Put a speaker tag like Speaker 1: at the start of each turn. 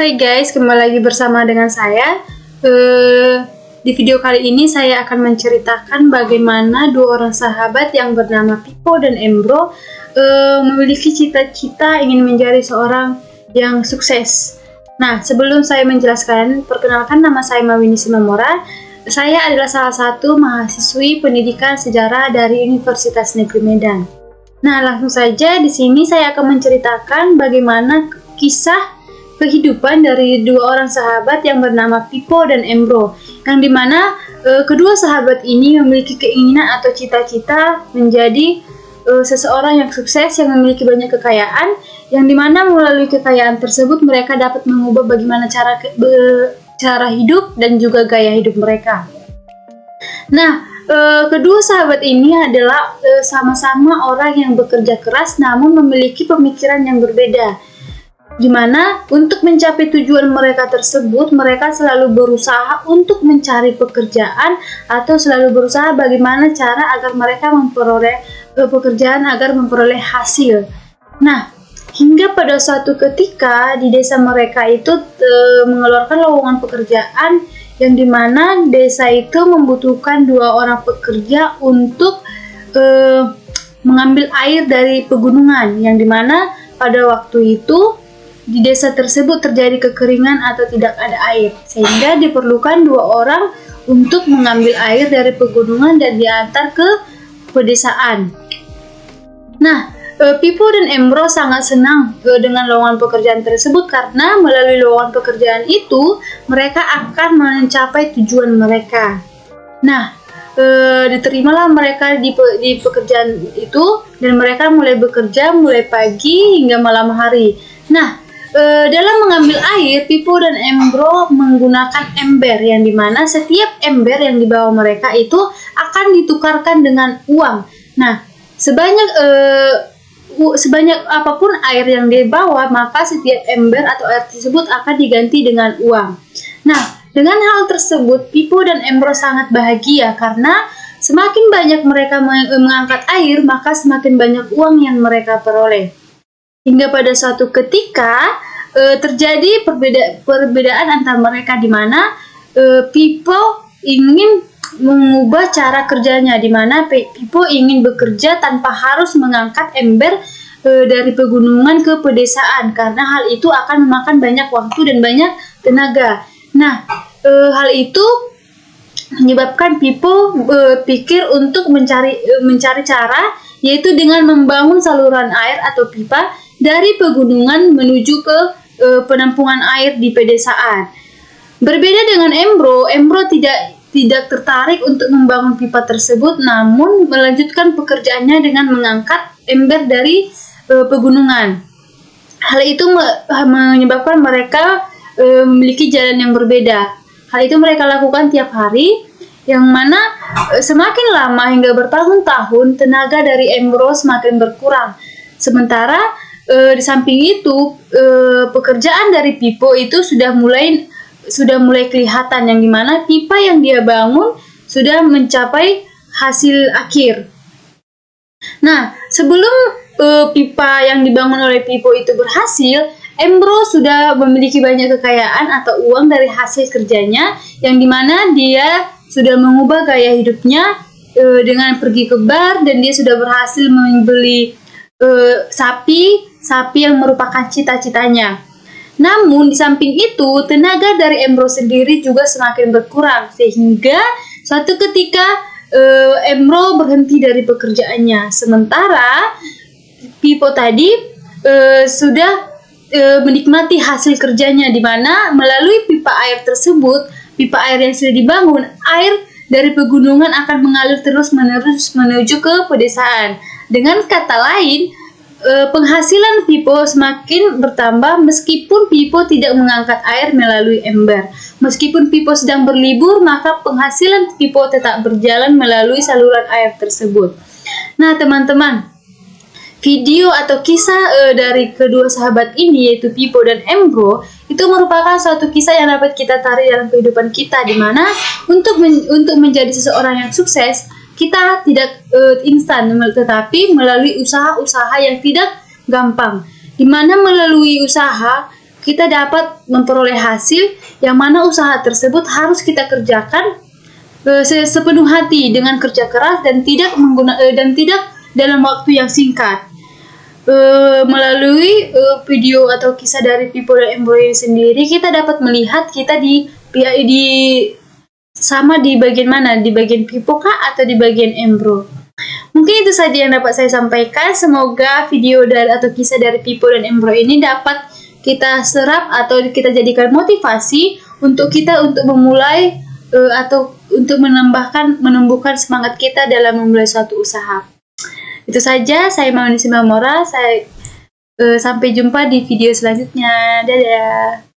Speaker 1: Hai guys, kembali lagi bersama dengan saya. Di video kali ini saya akan menceritakan bagaimana dua orang sahabat yang bernama Pippo dan Embro memiliki cita-cita ingin menjadi seorang yang sukses. Nah, sebelum saya menjelaskan, perkenalkan, nama saya Mawini Simamora. Saya adalah salah satu mahasiswi pendidikan sejarah dari Universitas Negeri Medan. Nah, langsung saja di sini saya akan menceritakan bagaimana kisah kehidupan dari dua orang sahabat yang bernama Pippo dan Embro, yang dimana kedua sahabat ini memiliki keinginan atau cita-cita menjadi seseorang yang sukses, yang memiliki banyak kekayaan, yang dimana melalui kekayaan tersebut mereka dapat mengubah bagaimana cara hidup dan juga gaya hidup mereka. Nah, kedua sahabat ini adalah sama-sama orang yang bekerja keras namun memiliki pemikiran yang berbeda, di mana untuk mencapai tujuan mereka tersebut, mereka selalu berusaha untuk mencari pekerjaan atau selalu berusaha bagaimana cara agar mereka memperoleh pekerjaan agar memperoleh hasil. Nah, hingga pada suatu ketika di desa mereka itu mengeluarkan lowongan pekerjaan, yang dimana desa itu membutuhkan dua orang pekerja untuk mengambil air dari pegunungan, yang dimana pada waktu itu di desa tersebut terjadi kekeringan atau tidak ada air, sehingga diperlukan dua orang untuk mengambil air dari pegunungan dan diantar ke pedesaan. Nah, Pippo dan Embro sangat senang dengan lowongan pekerjaan tersebut, karena melalui lowongan pekerjaan itu mereka akan mencapai tujuan mereka. Nah, diterimalah mereka di pekerjaan itu, dan mereka mulai bekerja mulai pagi hingga malam hari. Nah, dalam mengambil air, Pippo dan Embro menggunakan ember, yang dimana setiap ember yang dibawa mereka itu akan ditukarkan dengan uang. Nah, sebanyak apapun air yang dibawa, maka setiap ember atau air tersebut akan diganti dengan uang. Nah, dengan hal tersebut Pippo dan Embro sangat bahagia, karena semakin banyak mereka mengangkat air, maka semakin banyak uang yang mereka peroleh. Hingga pada suatu ketika terjadi perbedaan antara mereka, di mana Pippo ingin mengubah cara kerjanya, di mana Pippo ingin bekerja tanpa harus mengangkat ember dari pegunungan ke pedesaan, karena hal itu akan memakan banyak waktu dan banyak tenaga. Nah, hal itu menyebabkan Pippo pikir untuk mencari cara, yaitu dengan membangun saluran air atau pipa dari pegunungan menuju ke penampungan air di pedesaan. Berbeda dengan Embro tidak tertarik untuk membangun pipa tersebut, namun melanjutkan pekerjaannya dengan mengangkat ember dari pegunungan. Hal itu menyebabkan mereka memiliki jalan yang berbeda. Hal itu mereka lakukan tiap hari, yang mana semakin lama hingga bertahun-tahun tenaga dari Embro semakin berkurang. Sementara di samping itu pekerjaan dari Pippo itu sudah mulai kelihatan, yang dimana pipa yang dia bangun sudah mencapai hasil akhir. Nah, sebelum pipa yang dibangun oleh Pippo itu berhasil, Embro sudah memiliki banyak kekayaan atau uang dari hasil kerjanya, yang dimana dia sudah mengubah gaya hidupnya dengan pergi ke bar, dan dia sudah berhasil membeli sapi yang merupakan cita-citanya. Namun di samping itu tenaga dari Embro sendiri juga semakin berkurang, sehingga suatu ketika Embro berhenti dari pekerjaannya. Sementara Pippo tadi sudah menikmati hasil kerjanya, di mana melalui pipa air tersebut, pipa air yang sudah dibangun, air dari pegunungan akan mengalir terus-menerus menuju ke pedesaan. Dengan kata lain, penghasilan Pippo semakin bertambah meskipun Pippo tidak mengangkat air melalui ember. Meskipun Pippo sedang berlibur, maka penghasilan Pippo tetap berjalan melalui saluran air tersebut. Nah, teman-teman, video atau kisah dari kedua sahabat ini, yaitu Pippo dan Embro, itu merupakan suatu kisah yang dapat kita tarik dalam kehidupan kita, di mana untuk menjadi seseorang yang sukses, kita tidak instan, tetapi melalui usaha-usaha yang tidak gampang, di mana melalui usaha kita dapat memperoleh hasil yang mana usaha tersebut harus kita kerjakan sepenuh hati dengan kerja keras dan tidak dalam waktu yang singkat. Melalui video atau kisah dari Pipo dan Embro ini sendiri, kita dapat melihat kita di bagian mana, di bagian Pipo kah atau di bagian Embro. Mungkin itu saja yang dapat saya sampaikan. Semoga video atau kisah dari Pipo dan Embro ini dapat kita serap atau kita jadikan motivasi untuk kita untuk memulai atau untuk menumbuhkan semangat kita dalam memulai suatu usaha. Itu saja, saya Mauni Simamora. Sampai jumpa di video selanjutnya. Dadah.